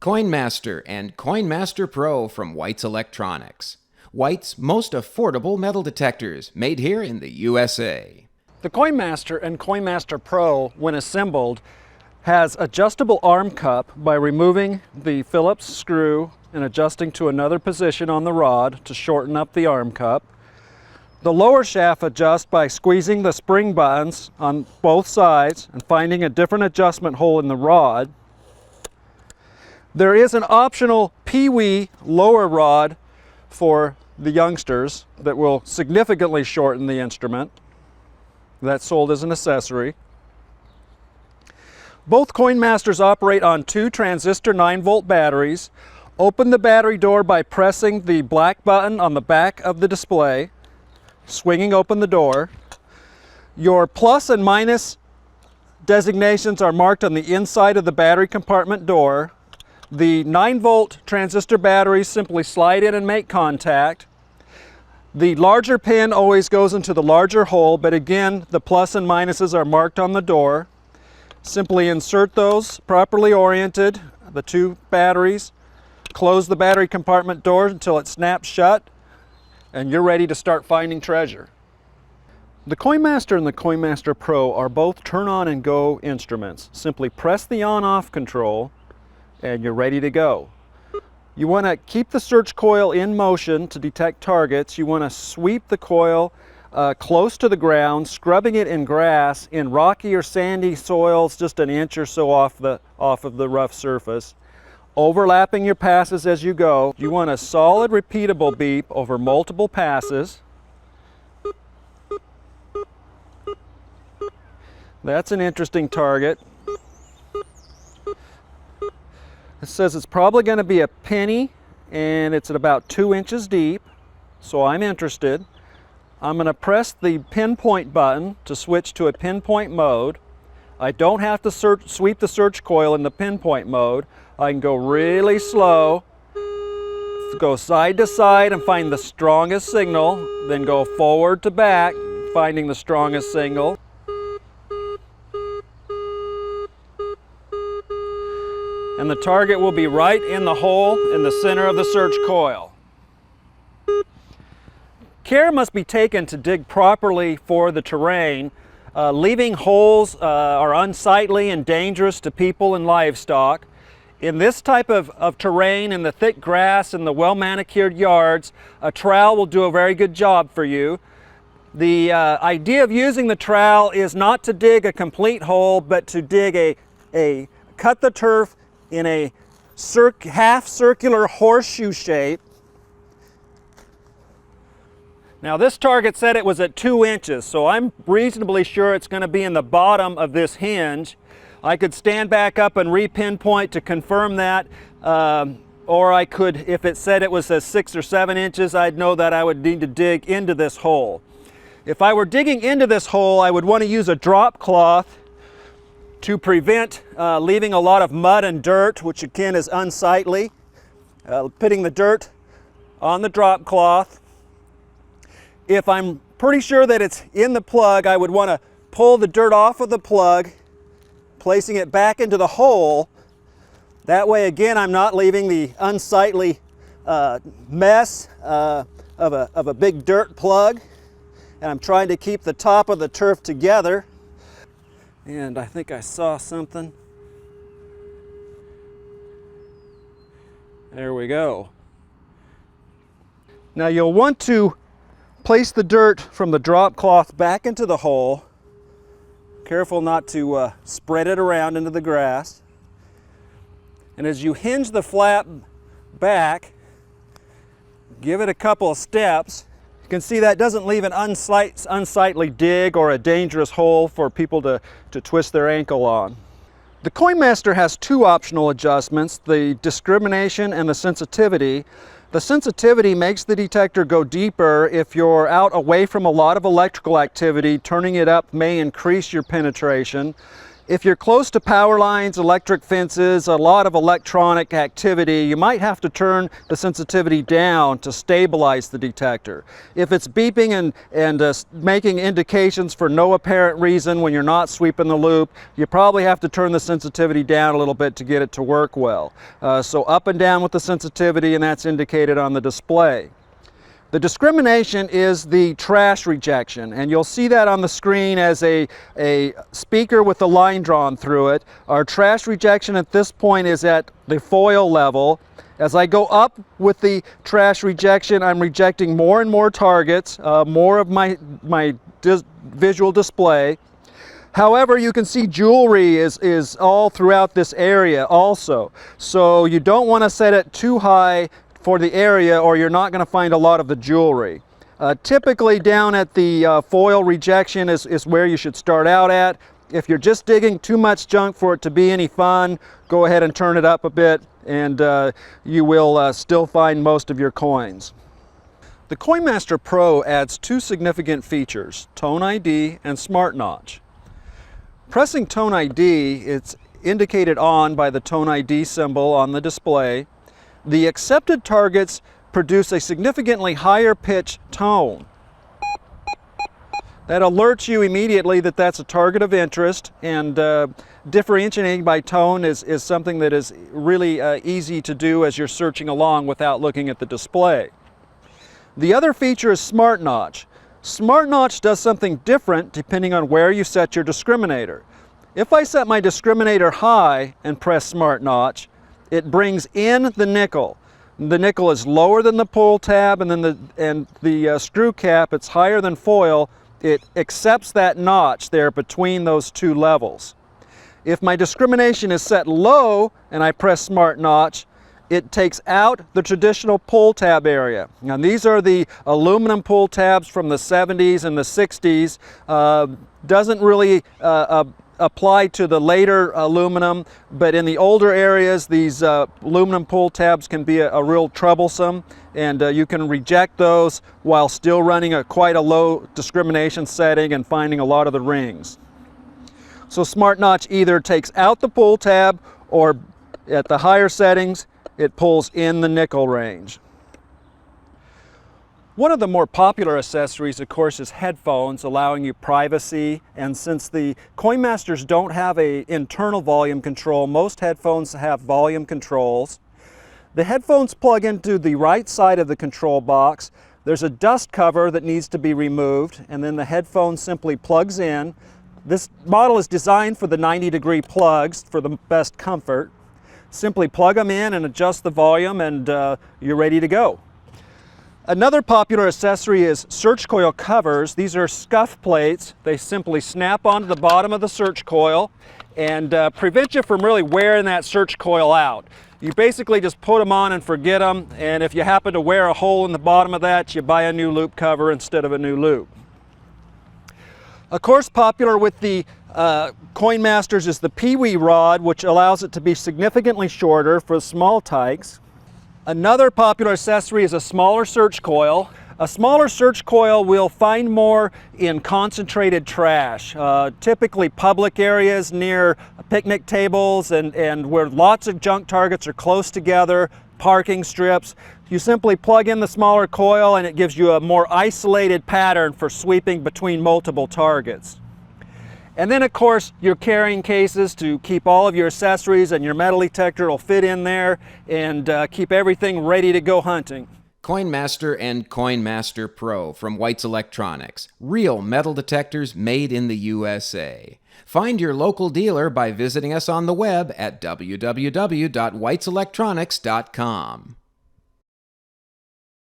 CoinMaster and CoinMaster Pro from White's Electronics. White's most affordable metal detectors, made here in the USA. The CoinMaster and CoinMaster Pro, when assembled, has adjustable arm cup by removing the Phillips screw and adjusting to another position on the rod to shorten up the arm cup. The lower shaft adjusts by squeezing the spring buttons on both sides and finding a different adjustment hole in the rod. There is an optional Pee-wee lower rod for the youngsters that will significantly shorten the instrument. That's sold as an accessory. Both CoinMasters operate on 2 transistor 9-volt batteries. Open the battery door by pressing the black button on the back of the display, swinging open the door. Your plus and minus designations are marked on the inside of the battery compartment door. The 9-volt transistor batteries simply slide in and make contact. The larger pin always goes into the larger hole, but again, the plus and minuses are marked on the door. Simply insert those properly oriented, the 2 batteries, close the battery compartment door until it snaps shut, and you're ready to start finding treasure. The CoinMaster and the CoinMaster Pro are both turn on and go instruments. Simply press the on-off control and you're ready to go. You want to keep the search coil in motion to detect targets. You want to sweep the coil close to the ground, scrubbing it in grass, in rocky or sandy soils just an inch or so off of the rough surface. Overlapping your passes as you go. You want a solid repeatable beep over multiple passes. That's an interesting target. It says it's probably going to be a penny and it's at about 2 inches deep, so I'm interested. I'm going to press the pinpoint button to switch to a pinpoint mode. I don't have to sweep the search coil in the pinpoint mode. I can go really slow, go side to side and find the strongest signal, then go forward to back, finding the strongest signal. And the target will be right in the hole in the center of the search coil. Care must be taken to dig properly for the terrain. Leaving holes are unsightly and dangerous to people and livestock. In this type of terrain, in the thick grass and the well-manicured yards, a trowel will do a very good job for you. The idea of using the trowel is not to dig a complete hole, but to dig cut the turf in a half circular horseshoe shape. Now this target said it was at 2 inches, so I'm reasonably sure it's going to be in the bottom of this hinge. I could stand back up and re-pinpoint to confirm that, or I could, if it said it was 6 or 7 inches, I'd know that I would need to dig into this hole. If I were digging into this hole, I would want to use a drop cloth to prevent leaving a lot of mud and dirt, which again is unsightly. Putting the dirt on the drop cloth. If I'm pretty sure that it's in the plug, I would want to pull the dirt off of the plug, placing it back into the hole. That way, again, I'm not leaving the unsightly mess of a big dirt plug. And I'm trying to keep the top of the turf together. And I think I saw something. There we go. Now you'll want to place the dirt from the drop cloth back into the hole. Careful not to spread it around into the grass. And as you hinge the flap back, give it a couple of steps. You can see that doesn't leave an unsightly dig or a dangerous hole for people to twist their ankle on. The CoinMaster has 2 optional adjustments, the discrimination and the sensitivity. The sensitivity makes the detector go deeper. If you're out away from a lot of electrical activity, turning it up may increase your penetration. If you're close to power lines, electric fences, a lot of electronic activity, you might have to turn the sensitivity down to stabilize the detector. If it's beeping and making indications for no apparent reason when you're not sweeping the loop, you probably have to turn the sensitivity down a little bit to get it to work well. So up and down with the sensitivity, and that's indicated on the display. The discrimination is the trash rejection, and you'll see that on the screen as a speaker with a line drawn through it. Our trash rejection at this point is at the foil level. As I go up with the trash rejection, I'm rejecting more and more targets, more of my visual display. However, you can see jewelry is all throughout this area also. So you don't want to set it too high for the area, or you're not going to find a lot of the jewelry. Typically down at the foil rejection is where you should start out at. If you're just digging too much junk for it to be any fun, go ahead and turn it up a bit, and you will still find most of your coins. The CoinMaster Pro adds two significant features, Tone ID and Smart Notch. Pressing Tone ID, it's indicated on by the Tone ID symbol on the display. The accepted targets produce a significantly higher pitch tone. That alerts you immediately that that's a target of interest, and differentiating by tone is something that is really easy to do as you're searching along without looking at the display. The other feature is Smart Notch. Smart Notch does something different depending on where you set your discriminator. If I set my discriminator high and press Smart Notch, it brings in the nickel. The nickel is lower than the pull tab, and then the screw cap, it's higher than foil. It accepts that notch there between those two levels. If my discrimination is set low and I press Smart Notch, it takes out the traditional pull tab area. Now these are the aluminum pull tabs from the 70s and the 60s. Doesn't really apply to the later aluminum, but in the older areas these aluminum pull tabs can be a real troublesome, and you can reject those while still running quite a low discrimination setting and finding a lot of the rings. So Smart Notch either takes out the pull tab, or at the higher settings it pulls in the nickel range. One of the more popular accessories, of course, is headphones, allowing you privacy. And since the CoinMasters don't have an internal volume control, most headphones have volume controls. The headphones plug into the right side of the control box. There's a dust cover that needs to be removed, and then the headphone simply plugs in. This model is designed for the 90-degree plugs for the best comfort. Simply plug them in and adjust the volume, and you're ready to go. Another popular accessory is search coil covers. These are scuff plates. They simply snap onto the bottom of the search coil and prevent you from really wearing that search coil out. You basically just put them on and forget them, and if you happen to wear a hole in the bottom of that, you buy a new loop cover instead of a new loop. Of course, popular with the CoinMasters is the Pee-wee rod, which allows it to be significantly shorter for small tykes. Another popular accessory is a smaller search coil. A smaller search coil will find more in concentrated trash, typically public areas near picnic tables and where lots of junk targets are close together, parking strips. You simply plug in the smaller coil and it gives you a more isolated pattern for sweeping between multiple targets. And then, of course, your carrying cases to keep all of your accessories, and your metal detector will fit in there and keep everything ready to go hunting. CoinMaster and CoinMaster Pro from White's Electronics. Real metal detectors made in the USA. Find your local dealer by visiting us on the web at www.whiteselectronics.com.